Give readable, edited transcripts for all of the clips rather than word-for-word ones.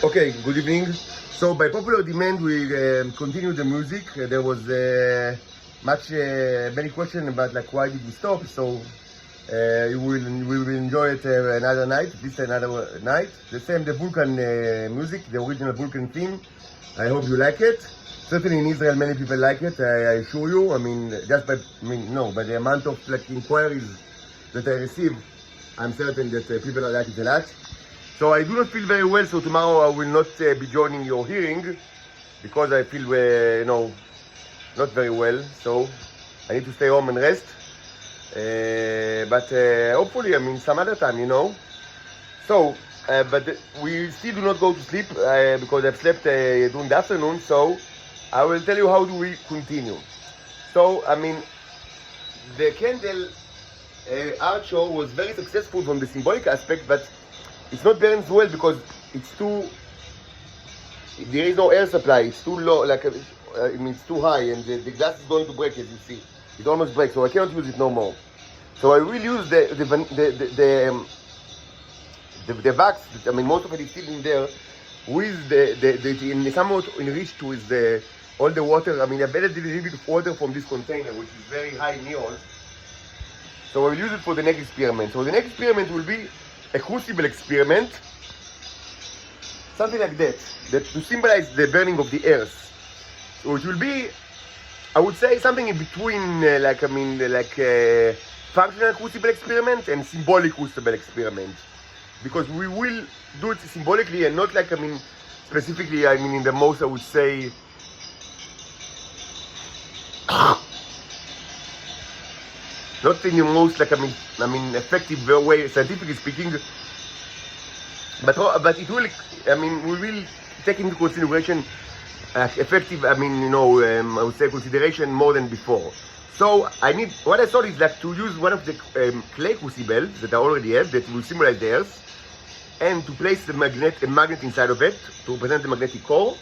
Okay, good evening. So by popular demand, we continue the music. There was many questions about like why did we stop. So we will enjoy it another night. This another night. The same the Vulcan music, the original Vulcan theme. I hope you like it. Certainly in Israel, many people like it. I assure you. I mean, by the amount of like inquiries that I receive, I'm certain that people like it a lot. So I do not feel very well, so tomorrow I will not be joining your hearing because I feel, not very well. So I need to stay home and rest. But hopefully, some other time, So, but we still do not go to sleep because I've slept during the afternoon. So I will tell you how do we continue. So, the candle art show was very successful from the symbolic aspect, but it's not burns well because there is no air supply. It's too low, it's too high, and the glass is going to break, as you see. It almost breaks, so I cannot use it no more. So I will use the wax. Most of it is still in there, with somewhat enriched with all the water. I've added a little bit of water from this container, which is very high neon. So I will use it for the next experiment. So the next experiment will be a crucible experiment, something like that to symbolize the burning of the earth. So it will be, I would say, something in between, functional crucible experiment and symbolic crucible experiment, because we will do it symbolically and not specifically. In the most, I would say, not in the most effective way, scientifically speaking, but it will, we will take into consideration effective, I would say consideration more than before. So what I thought is to use one of the clay crucibles that I already have that will symbolize the earth, and to place a magnet inside of it to represent the magnetic core,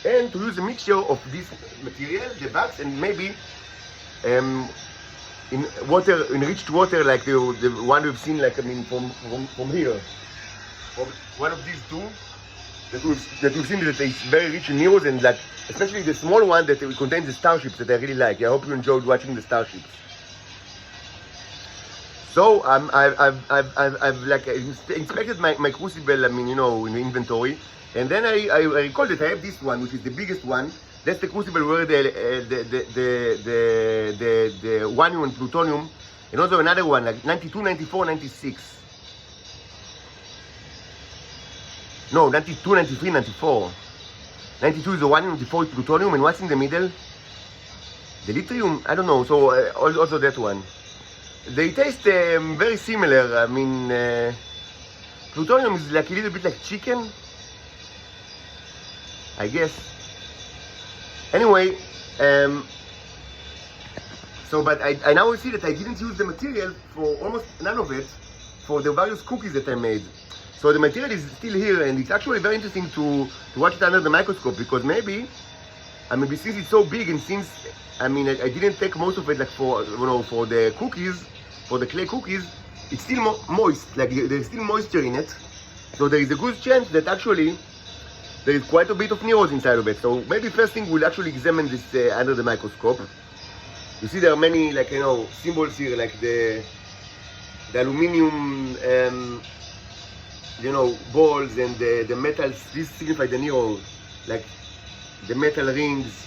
and to use a mixture of this material, the wax, and maybe enriched water, like the one we've seen, from here, from one of these two that we've seen that is very rich in neons, and especially the small one that contains the starships that I really like. I hope you enjoyed watching the starships. So I've inspected my crucible, in the inventory, and then I recall that I have this one, which is the biggest one. That's the crucible where the 1 U and plutonium, and also another one, like 92, 94, 96. No, 92, 93, 94. 92 is the 1 U, 94 is plutonium, and what's in the middle? The lithium? I don't know, so also that one. They taste very similar. Plutonium is like a little bit like chicken, I guess. Anyway, but I now see that I didn't use the material for almost none of it for the various cookies that I made. So the material is still here, and it's actually very interesting to watch it under the microscope, because maybe, since it's so big, and since, I didn't take most of it for the cookies, for the clay cookies, it's still moist, there's still moisture in it. So there is a good chance that actually there is quite a bit of neons inside of it. So maybe first thing we'll actually examine this under the microscope. You see there are many symbols here, like the aluminium balls, and the metals. This signifies the neon, like the metal rings.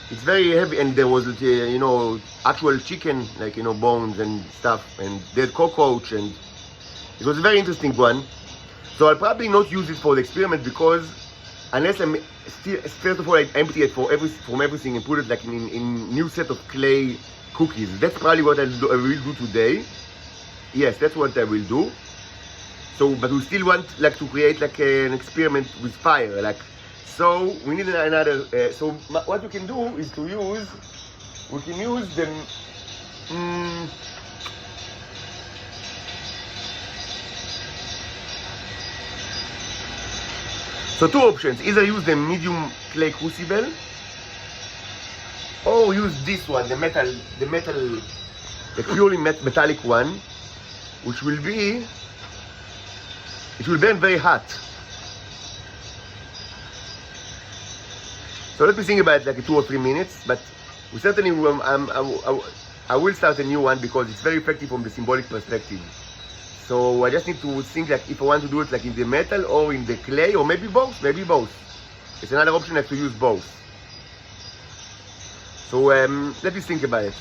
It's very heavy, and there was actual chicken, bones and stuff, and dead cockroach, and it was a very interesting one. So I'll probably not use it for the experiment, because unless first of all I empty it from everything and put it in new set of clay cookies. That's probably what I will do today. Yes, that's what I will do. So, but we still want to create an experiment with fire, so we need another. So what we can do is we can use them. So two options: either use the medium clay crucible, or use this one, the purely metallic one, which will burn very hot. So let me think about it like 2 or 3 minutes, but we certainly I will start a new one because it's very effective from the symbolic perspective. So I just need to think like if I want to do it like in the metal or in the clay, or maybe both, It's another option like to use both. So let me think about it.